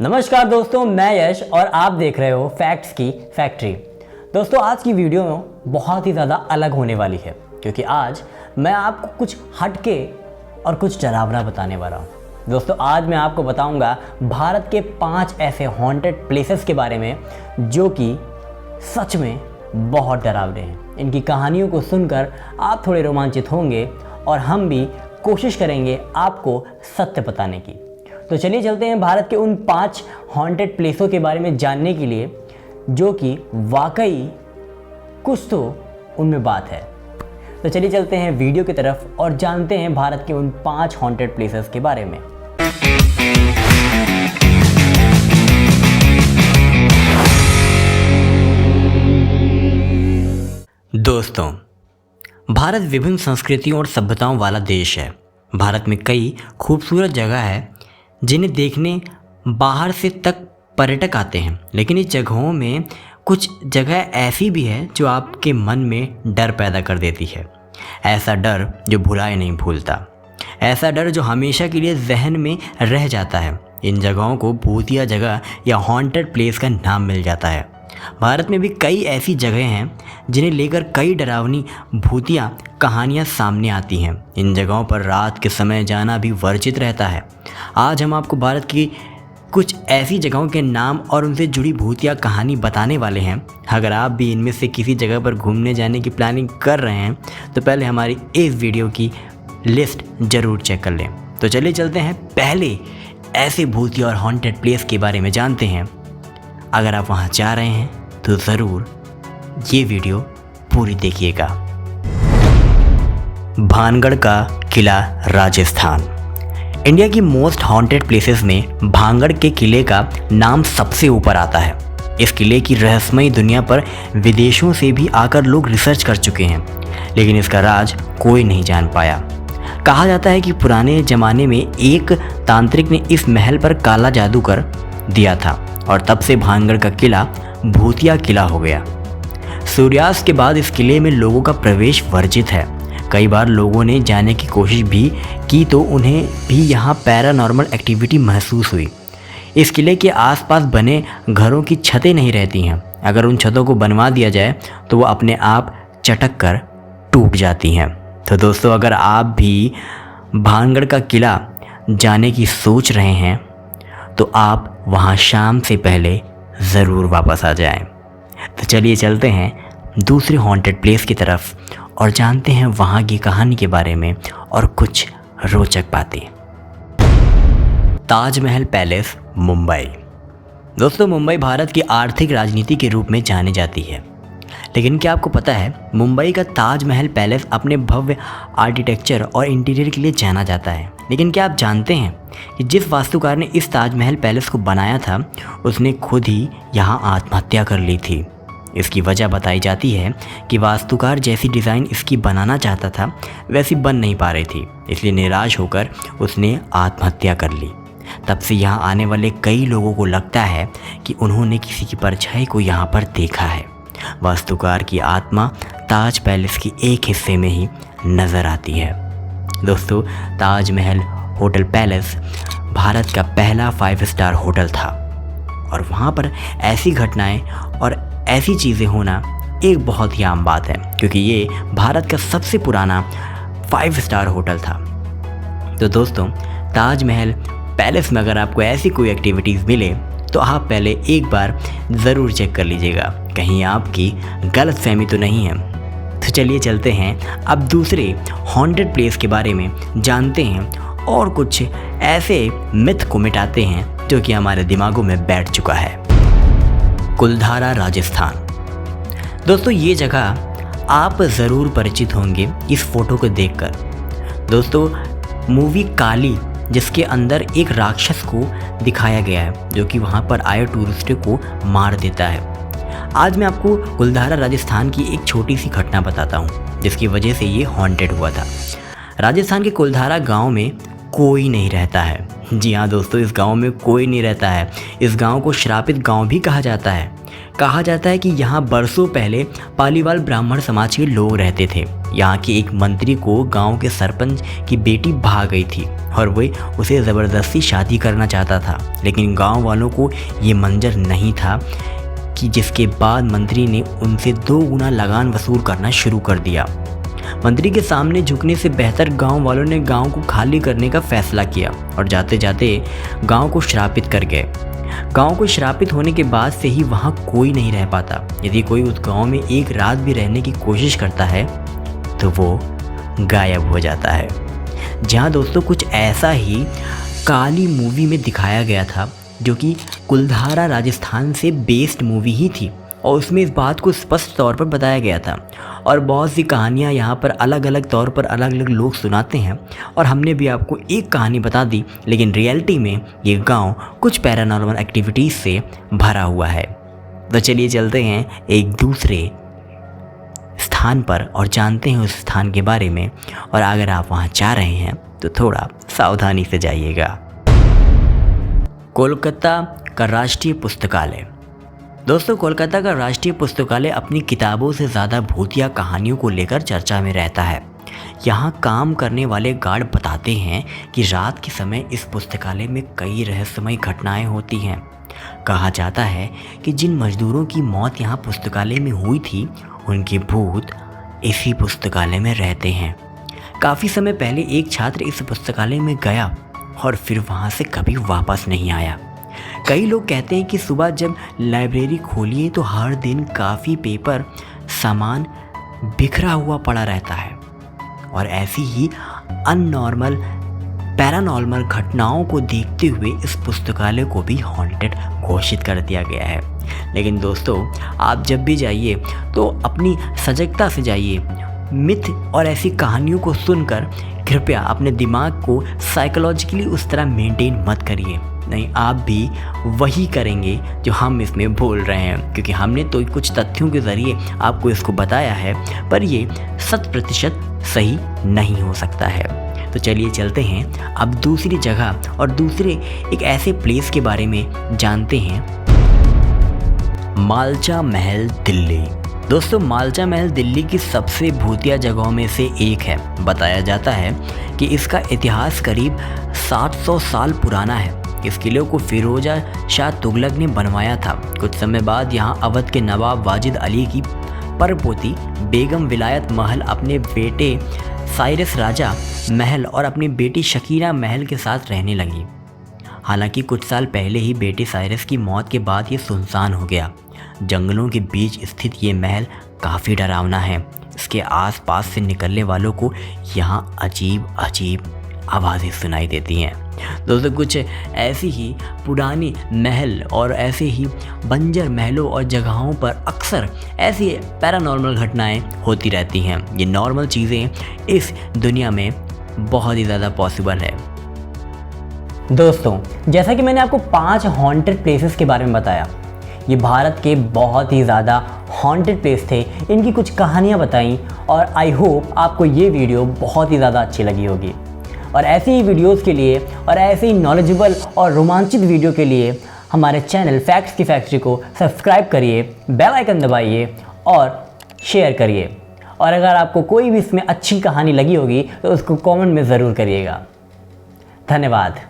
नमस्कार दोस्तों, मैं यश और आप देख रहे हो फैक्ट्स की फैक्ट्री। दोस्तों, आज की वीडियो में बहुत ही ज़्यादा अलग होने वाली है क्योंकि आज मैं आपको कुछ हटके और कुछ डरावना बताने वाला हूँ। दोस्तों, आज मैं आपको बताऊंगा भारत के 5 ऐसे हॉन्टेड प्लेसेस के बारे में जो कि सच में बहुत डरावने हैं। इनकी कहानियों को सुनकर आप थोड़े रोमांचित होंगे और हम भी कोशिश करेंगे आपको सत्य बताने की। तो चलिए चलते हैं भारत के उन 5 हॉन्टेड प्लेसों के बारे में जानने के लिए जो कि वाकई कुछ तो उनमें बात है। तो चलिए चलते हैं वीडियो की तरफ और जानते हैं भारत के उन 5 हॉन्टेड प्लेसेस के बारे में। दोस्तों, भारत विभिन्न संस्कृतियों और सभ्यताओं वाला देश है। भारत में कई खूबसूरत जगह है जिन्हें देखने बाहर से तक पर्यटक आते हैं, लेकिन इस जगहों में कुछ जगह ऐसी भी है जो आपके मन में डर पैदा कर देती है। ऐसा डर जो भुलाए नहीं भूलता, ऐसा डर जो हमेशा के लिए जहन में रह जाता है। इन जगहों को भूतिया जगह या हॉन्टेड प्लेस का नाम मिल जाता है। भारत में भी कई ऐसी जगह हैं जिन्हें लेकर कई डरावनी भूतिया कहानियाँ सामने आती हैं। इन जगहों पर रात के समय जाना भी वर्जित रहता है। आज हम आपको भारत की कुछ ऐसी जगहों के नाम और उनसे जुड़ी भूतिया कहानी बताने वाले हैं। अगर आप भी इनमें से किसी जगह पर घूमने जाने की प्लानिंग कर रहे हैं तो पहले हमारी इस वीडियो की लिस्ट ज़रूर चेक कर लें। तो चलिए चलते हैं पहले ऐसे भूतिया और हॉन्टेड प्लेस के बारे में जानते हैं। अगर आप वहाँ जा रहे हैं तो ज़रूर ये वीडियो पूरी देखिएगा। भानगढ़ का किला, राजस्थान। इंडिया की मोस्ट हॉन्टेड प्लेसेस में भानगढ़ के किले का नाम सबसे ऊपर आता है। इस किले की रहस्यमयी दुनिया पर विदेशों से भी आकर लोग रिसर्च कर चुके हैं, लेकिन इसका राज कोई नहीं जान पाया। कहा जाता है कि पुराने ज़माने में एक तांत्रिक ने इस महल पर काला जादू कर दिया था और तब से भानगढ़ का किला भूतिया किला हो गया। सूर्यास्त के बाद इस किले में लोगों का प्रवेश वर्जित है। कई बार लोगों ने जाने की कोशिश भी की तो उन्हें भी यहाँ पैरानॉर्मल एक्टिविटी महसूस हुई। इस किले के आसपास बने घरों की छतें नहीं रहती हैं। अगर उन छतों को बनवा दिया जाए तो वो अपने आप चटक कर टूट जाती हैं। तो दोस्तों, अगर आप भी भानगढ़ का किला जाने की सोच रहे हैं तो आप वहाँ शाम से पहले ज़रूर वापस आ जाएं। तो चलिए चलते हैं दूसरे हॉन्टेड प्लेस की तरफ और जानते हैं वहाँ की कहानी के बारे में और कुछ रोचक बातें। ताजमहल पैलेस, मुंबई। दोस्तों, मुंबई भारत की आर्थिक राजनीति के रूप में जानी जाती है, लेकिन क्या आपको पता है मुंबई का ताजमहल पैलेस अपने भव्य आर्किटेक्चर और इंटीरियर के लिए जाना जाता है। लेकिन क्या आप जानते हैं कि जिस वास्तुकार ने इस ताजमहल पैलेस को बनाया था उसने खुद ही यहाँ आत्महत्या कर ली थी। इसकी वजह बताई जाती है कि वास्तुकार जैसी डिज़ाइन इसकी बनाना चाहता था वैसी बन नहीं पा रही थी, इसलिए निराश होकर उसने आत्महत्या कर ली। तब से यहाँ आने वाले कई लोगों को लगता है कि उन्होंने किसी की परछाई को यहाँ पर देखा है। वास्तुकार की आत्मा ताज पैलेस के एक हिस्से में ही नज़र आती है। दोस्तों, ताजमहल होटल पैलेस भारत का पहला 5 स्टार होटल था और वहाँ पर ऐसी घटनाएं और ऐसी चीज़ें होना एक बहुत ही आम बात है क्योंकि ये भारत का सबसे पुराना 5 स्टार होटल था। तो दोस्तों, ताजमहल पैलेस में अगर आपको ऐसी कोई एक्टिविटीज़ मिले तो आप पहले एक बार ज़रूर चेक कर लीजिएगा, कहीं आपकी गलतफहमी तो नहीं है। तो चलिए चलते हैं अब दूसरे हॉन्टेड प्लेस के बारे में जानते हैं और कुछ ऐसे मिथ को मिटाते हैं जो कि हमारे दिमागों में बैठ चुका है। कुलधारा, राजस्थान। दोस्तों, ये जगह आप ज़रूर परिचित होंगे इस फोटो को देखकर। दोस्तों, मूवी काली जिसके अंदर एक राक्षस को दिखाया गया है जो कि वहाँ पर आए टूरिस्टों को मार देता है। आज मैं आपको कुलधारा राजस्थान की एक छोटी सी घटना बताता हूँ जिसकी वजह से ये हॉन्टेड हुआ था। राजस्थान के कुलधारा गांव में कोई नहीं रहता है। जी हाँ दोस्तों, इस गांव में कोई नहीं रहता है। इस गांव को श्रापित गांव भी कहा जाता है। कहा जाता है कि यहाँ बरसों पहले पालीवाल ब्राह्मण समाज के लोग रहते थे। यहाँ के एक मंत्री को गांव के सरपंच की बेटी भाग गई थी और वह उसे ज़बरदस्ती शादी करना चाहता था। लेकिन गांव वालों को ये मंजर नहीं था कि जिसके बाद मंत्री ने उनसे 2 गुना लगान वसूल करना शुरू कर दिया। मंत्री के सामने झुकने से बेहतर गांव वालों ने गांव को खाली करने का फैसला किया और जाते जाते गांव को श्रापित कर गए। गांव को श्रापित होने के बाद से ही वहां कोई नहीं रह पाता। यदि कोई उस गांव में एक रात भी रहने की कोशिश करता है तो वो गायब हो जाता है। जहां दोस्तों कुछ ऐसा ही काली मूवी में दिखाया गया था, जो कि कुलधारा राजस्थान से बेस्ड मूवी ही थी और उसमें इस बात को स्पष्ट तौर पर बताया गया था। और बहुत सी कहानियाँ यहाँ पर अलग अलग तौर पर अलग अलग लोग सुनाते हैं और हमने भी आपको एक कहानी बता दी, लेकिन रियलिटी में ये गांव कुछ पैरानॉर्मल एक्टिविटीज़ से भरा हुआ है। तो चलिए चलते हैं एक दूसरे स्थान पर और जानते हैं उस स्थान के बारे में। और अगर आप वहाँ जा रहे हैं तो थोड़ा सावधानी से जाइएगा। कोलकाता का राष्ट्रीय पुस्तकालय। दोस्तों, कोलकाता का राष्ट्रीय पुस्तकालय अपनी किताबों से ज़्यादा भूतिया कहानियों को लेकर चर्चा में रहता है। यहाँ काम करने वाले गार्ड बताते हैं कि रात के समय इस पुस्तकालय में कई रहस्यमय घटनाएं होती हैं। कहा जाता है कि जिन मजदूरों की मौत यहाँ पुस्तकालय में हुई थी, उनके भूत इसी पुस्तकालय में रहते हैं। काफ़ी समय पहले एक छात्र इस पुस्तकालय में गया और फिर वहाँ से कभी वापस नहीं आया। कई लोग कहते हैं कि सुबह जब लाइब्रेरी खोलिए तो हर दिन काफ़ी पेपर सामान बिखरा हुआ पड़ा रहता है और ऐसी ही अननॉर्मल पैरानॉर्मल घटनाओं को देखते हुए इस पुस्तकालय को भी हॉन्टेड घोषित कर दिया गया है। लेकिन दोस्तों, आप जब भी जाइए तो अपनी सजगता से जाइए। मिथ और ऐसी कहानियों को सुनकर कृपया अपने दिमाग को साइकोलॉजिकली उस तरह मेंटेन मत करिए, नहीं आप भी वही करेंगे जो हम इसमें बोल रहे हैं, क्योंकि हमने तो कुछ तथ्यों के ज़रिए आपको इसको बताया है, पर ये 100% सही नहीं हो सकता है। तो चलिए चलते हैं अब दूसरी जगह और दूसरे एक ऐसे प्लेस के बारे में जानते हैं। मालचा महल, दिल्ली। दोस्तों, मालचा महल दिल्ली की सबसे भूतिया जगहों में से एक है। बताया जाता है कि इसका इतिहास करीब 700 साल पुराना है। इस किले को फिरोजा शाह तुगलक ने बनवाया था। कुछ समय बाद यहाँ अवध के नवाब वाजिद अली की परपोती बेगम विलायत महल अपने बेटे साइरस राजा महल और अपनी बेटी शकीना महल के साथ रहने लगी। हालांकि कुछ साल पहले ही बेटे साइरस की मौत के बाद ये सुनसान हो गया। जंगलों के बीच स्थित ये महल काफ़ी डरावना है। इसके आसपास से निकलने वालों को यहाँ अजीब अजीब आवाज़ें सुनाई देती हैं। दोस्तों, कुछ ऐसी ही पुरानी महल और ऐसे ही बंजर महलों और जगहों पर अक्सर ऐसी पैरानॉर्मल घटनाएं होती रहती हैं। ये नॉर्मल चीज़ें इस दुनिया में बहुत ही ज़्यादा पॉसिबल है। दोस्तों, जैसा कि मैंने आपको 5 हॉन्टेड प्लेसेस के बारे में बताया, ये भारत के बहुत ही ज़्यादा हॉन्टेड प्लेस थे। इनकी कुछ कहानियाँ बताई और आई होप आपको ये वीडियो बहुत ही ज़्यादा अच्छी लगी होगी। और ऐसी ही वीडियोस के लिए और ऐसे ही नॉलेजेबल और रोमांचित वीडियो के लिए हमारे चैनल फैक्ट्स की फैक्ट्री को सब्सक्राइब करिए, बेल आइकन दबाइए और शेयर करिए। और अगर आपको कोई भी इसमें अच्छी कहानी लगी होगी तो उसको कमेंट में ज़रूर करिएगा। धन्यवाद।